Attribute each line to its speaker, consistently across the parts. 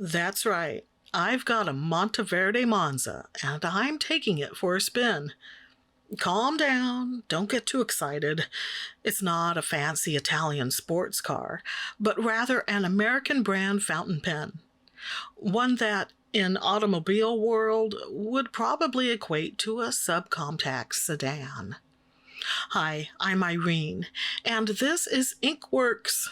Speaker 1: That's right. I've got a Monteverde Monza, and I'm taking it for a spin. Calm down, don't get too excited. It's not a fancy Italian sports car, but rather an American brand fountain pen. One that, in automobile world, would probably equate to a subcompact sedan. Hi, I'm Irene, and this is Inkworks.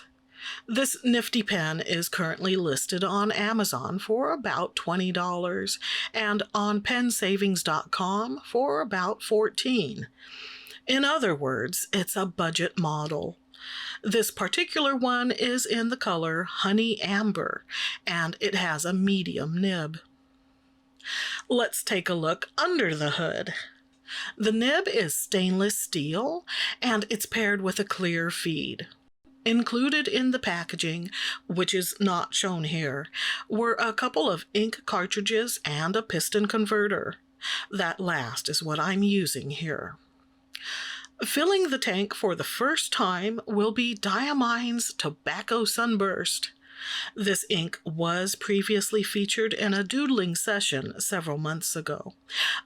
Speaker 1: This nifty pen is currently listed on Amazon for about $20 and on pensavings.com for about $14. In other words, it's a budget model. This particular one is in the color Honey Amber, and it has a medium nib. Let's take a look under the hood. The nib is stainless steel, and it's paired with a clear feed. Included in the packaging, which is not shown here, were a couple of ink cartridges and a piston converter. That last is what I'm using here. Filling the tank for the first time will be Diamine's Tobacco Sunburst. This ink was previously featured in a doodling session several months ago,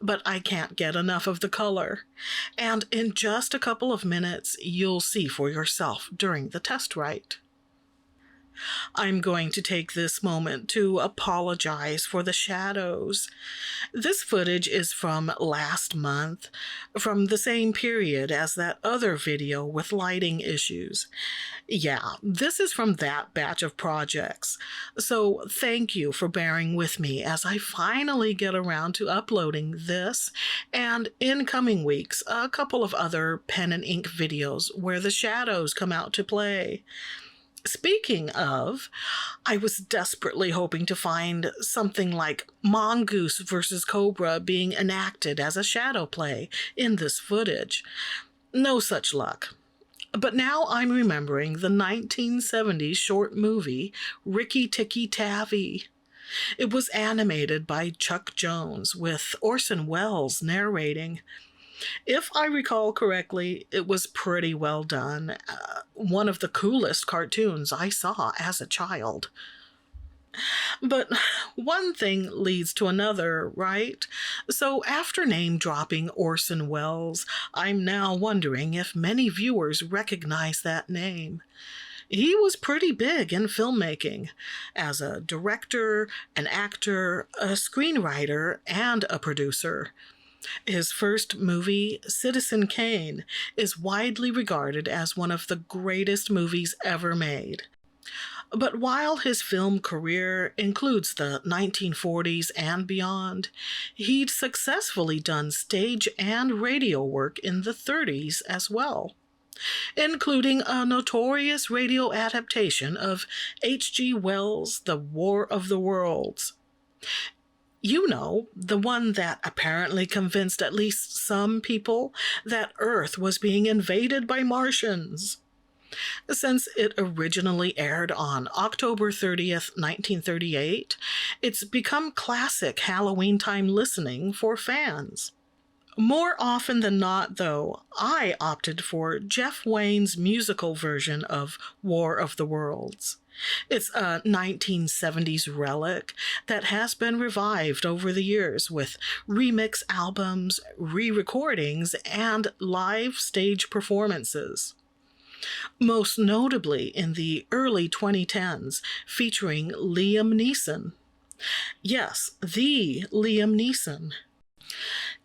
Speaker 1: but I can't get enough of the color. And in just a couple of minutes, you'll see for yourself during the test write. I'm going to take this moment to apologize for the shadows. This footage is from last month, from the same period as that other video with lighting issues. Yeah, this is from that batch of projects, so thank you for bearing with me as I finally get around to uploading this, and in coming weeks, a couple of other pen and ink videos where the shadows come out to play. Speaking of, I was desperately hoping to find something like Mongoose versus Cobra being enacted as a shadow play in this footage. No such luck. But now I'm remembering the 1970s short movie Rikki Tikki Tavi. It was animated by Chuck Jones with Orson Welles narrating. If I recall correctly, it was pretty well done. One of the coolest cartoons I saw as a child. But one thing leads to another, right? So after name-dropping Orson Welles, I'm now wondering if many viewers recognize that name. He was pretty big in filmmaking, as a director, an actor, a screenwriter, and a producer. His first movie, Citizen Kane, is widely regarded as one of the greatest movies ever made. But while his film career includes the 1940s and beyond, he'd successfully done stage and radio work in the 30s as well, including a notorious radio adaptation of H.G. Wells' The War of the Worlds. You know, the one that apparently convinced at least some people that Earth was being invaded by Martians. Since it originally aired on October 30th, 1938, it's become classic Halloween time listening for fans. More often than not, though, I opted for Jeff Wayne's musical version of War of the Worlds. It's a 1970s relic that has been revived over the years with remix albums, re-recordings, and live stage performances. Most notably in the early 2010s, featuring Liam Neeson. Yes, the Liam Neeson.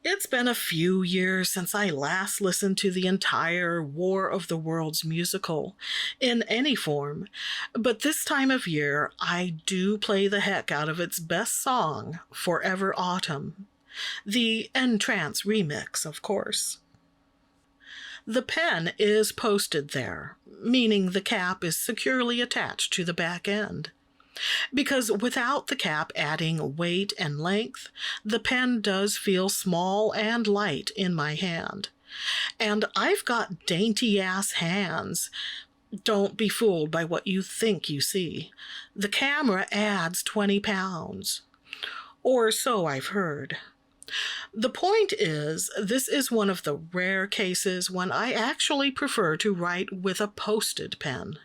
Speaker 1: It's been a few years since I last listened to the entire War of the Worlds musical, in any form, but this time of year I do play the heck out of its best song, Forever Autumn. The Entrance remix, of course. The pen is posted there, meaning the cap is securely attached to the back end. Because without the cap adding weight and length, the pen does feel small and light in my hand. And I've got dainty-ass hands. Don't be fooled by what you think you see. The camera adds 20 pounds. Or so I've heard. The point is, this is one of the rare cases when I actually prefer to write with a posted pen.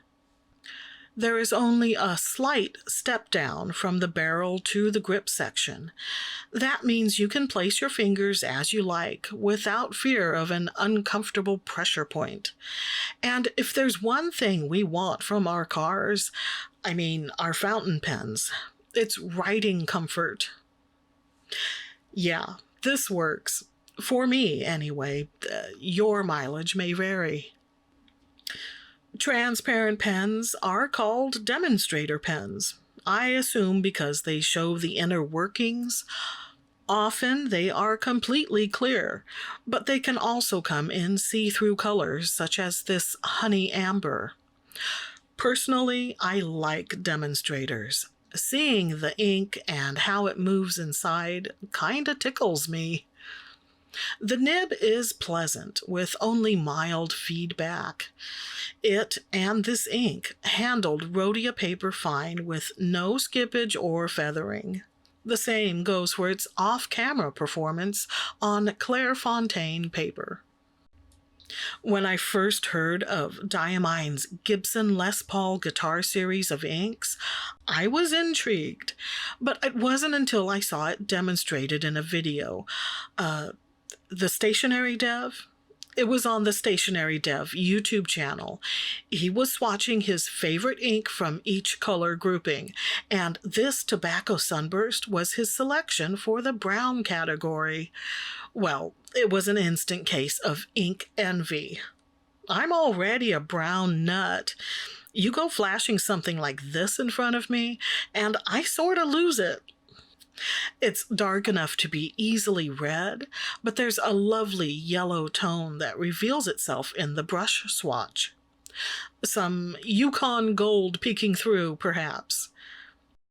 Speaker 1: There is only a slight step down from the barrel to the grip section. That means you can place your fingers as you like without fear of an uncomfortable pressure point. And if there's one thing we want from our cars, I mean our fountain pens, it's writing comfort. Yeah, this works. For me, anyway. Your mileage may vary. Transparent pens are called demonstrator pens. I assume because they show the inner workings. Often they are completely clear, but they can also come in see-through colors such as this honey amber. Personally, I like demonstrators. Seeing the ink and how it moves inside kinda tickles me. The nib is pleasant, with only mild feedback. It and this ink handled rhodia paper fine with no skippage or feathering. The same goes for its off-camera performance on Clairefontaine paper. When I first heard of Diamine's Gibson Les Paul guitar series of inks, I was intrigued, but it wasn't until I saw it demonstrated in a video. The Stationary Dev? It was on the Stationary Dev YouTube channel. He was swatching his favorite ink from each color grouping, and this Tobacco Sunburst was his selection for the brown category. Well, it was an instant case of ink envy. I'm already a brown nut. You go flashing something like this in front of me, and I sort of lose it. It's dark enough to be easily read, but there's a lovely yellow tone that reveals itself in the brush swatch. Some Yukon gold peeking through, perhaps.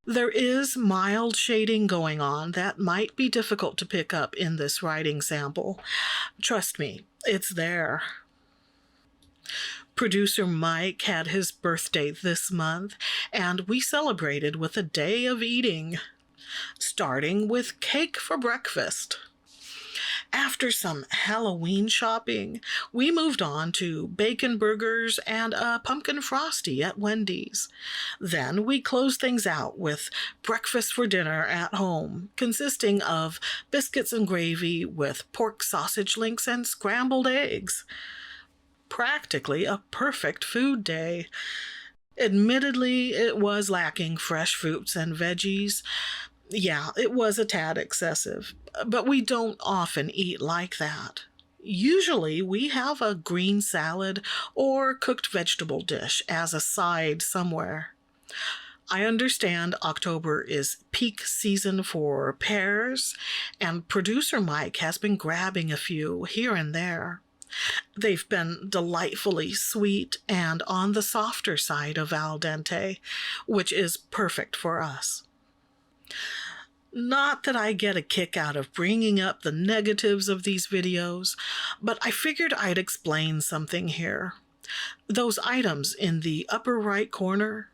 Speaker 1: There is mild shading going on that might be difficult to pick up in this writing sample. Trust me, it's there. Producer Mike had his birthday this month, and we celebrated with a day of eating, starting with cake for breakfast. After some Halloween shopping, we moved on to bacon burgers and a pumpkin frosty at Wendy's. Then we closed things out with breakfast for dinner at home, consisting of biscuits and gravy with pork sausage links and scrambled eggs. Practically a perfect food day. Admittedly, it was lacking fresh fruits and veggies. Yeah, it was a tad excessive, but we don't often eat like that. Usually we have a green salad or cooked vegetable dish as a side somewhere. I understand October is peak season for pears, and producer Mike has been grabbing a few here and there. They've been delightfully sweet and on the softer side of al dente, which is perfect for us. Not that I get a kick out of bringing up the negatives of these videos, but I figured I'd explain something here. Those items in the upper right corner,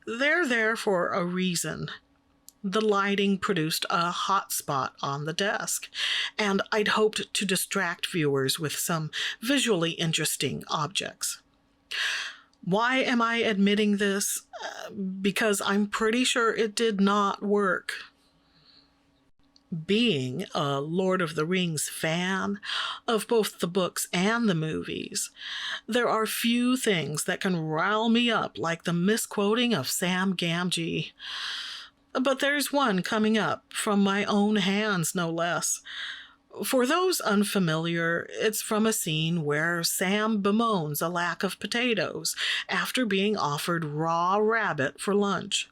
Speaker 1: they're there for a reason. The lighting produced a hot spot on the desk, and I'd hoped to distract viewers with some visually interesting objects. Why am I admitting this? Because I'm pretty sure it did not work. Being a Lord of the Rings fan of both the books and the movies, there are few things that can rile me up like the misquoting of Sam Gamgee. But there's one coming up from my own hands, no less. For those unfamiliar, it's from a scene where Sam bemoans a lack of potatoes after being offered raw rabbit for lunch.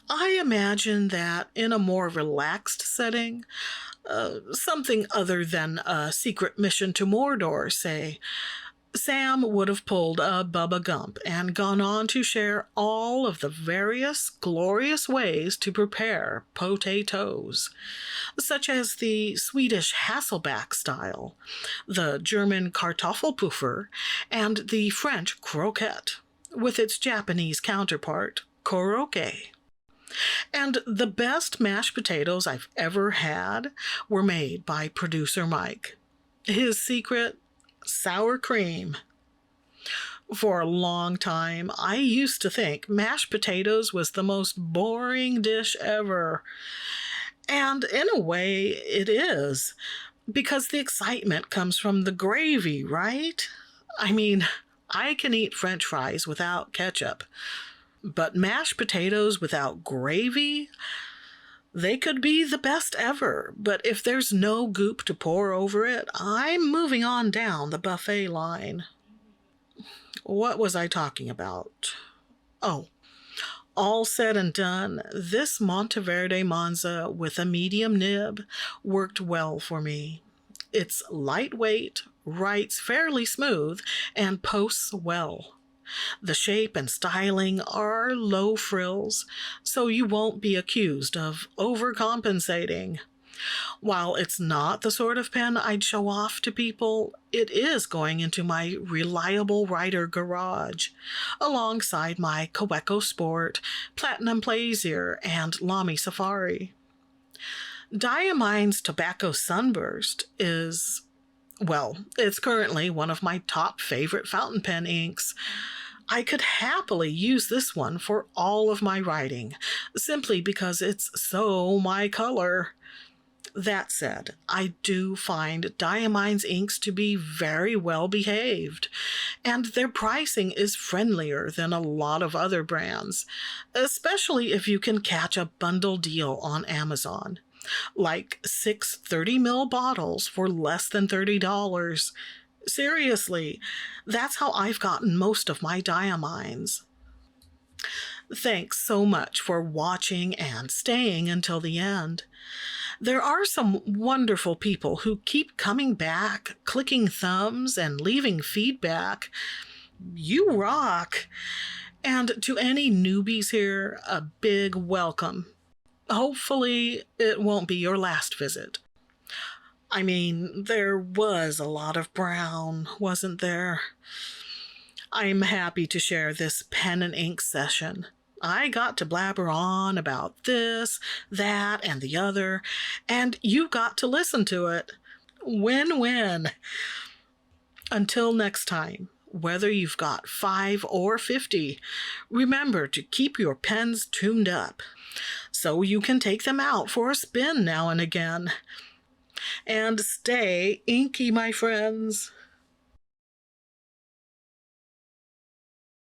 Speaker 1: I imagine that in a more relaxed setting, something other than a secret mission to Mordor, say, Sam would have pulled a Bubba Gump and gone on to share all of the various glorious ways to prepare potatoes, such as the Swedish Hasselback style, the German Kartoffelpuffer, and the French croquette, with its Japanese counterpart, korokke. And the best mashed potatoes I've ever had were made by producer Mike. His secret, sour cream. For a long time, I used to think mashed potatoes was the most boring dish ever. And in a way, it is, because the excitement comes from the gravy, right? I mean, I can eat French fries without ketchup, but mashed potatoes without gravy, they could be the best ever. But if there's no goop to pour over it, I'm moving on down the buffet line. What was I talking about? Oh, all said and done, this Monteverde Monza with a medium nib worked well for me. It's lightweight, writes fairly smooth, and posts well. The shape and styling are low frills, so you won't be accused of overcompensating. While it's not the sort of pen I'd show off to people, it is going into my reliable writer garage, alongside my Kaweco Sport, Platinum Plaisir, and Lamy Safari. Diamine's Tobacco Sunburst is, well, it's currently one of my top favorite fountain pen inks. I could happily use this one for all of my writing, simply because it's so my color. That said, I do find Diamine's inks to be very well behaved, and their pricing is friendlier than a lot of other brands, especially if you can catch a bundle deal on Amazon, like 6 30 ml bottles for less than $30. Seriously, that's how I've gotten most of my Diamines. Thanks so much for watching and staying until the end. There are some wonderful people who keep coming back, clicking thumbs, and leaving feedback. You rock! And to any newbies here, a big welcome. Hopefully, it won't be your last visit. I mean, there was a lot of brown, wasn't there? I'm happy to share this pen and ink session. I got to blabber on about this, that, and the other, and you got to listen to it. Win-win. Until next time, whether you've got 5 or 50, remember to keep your pens tuned up so you can take them out for a spin now and again. And stay inky, my friends.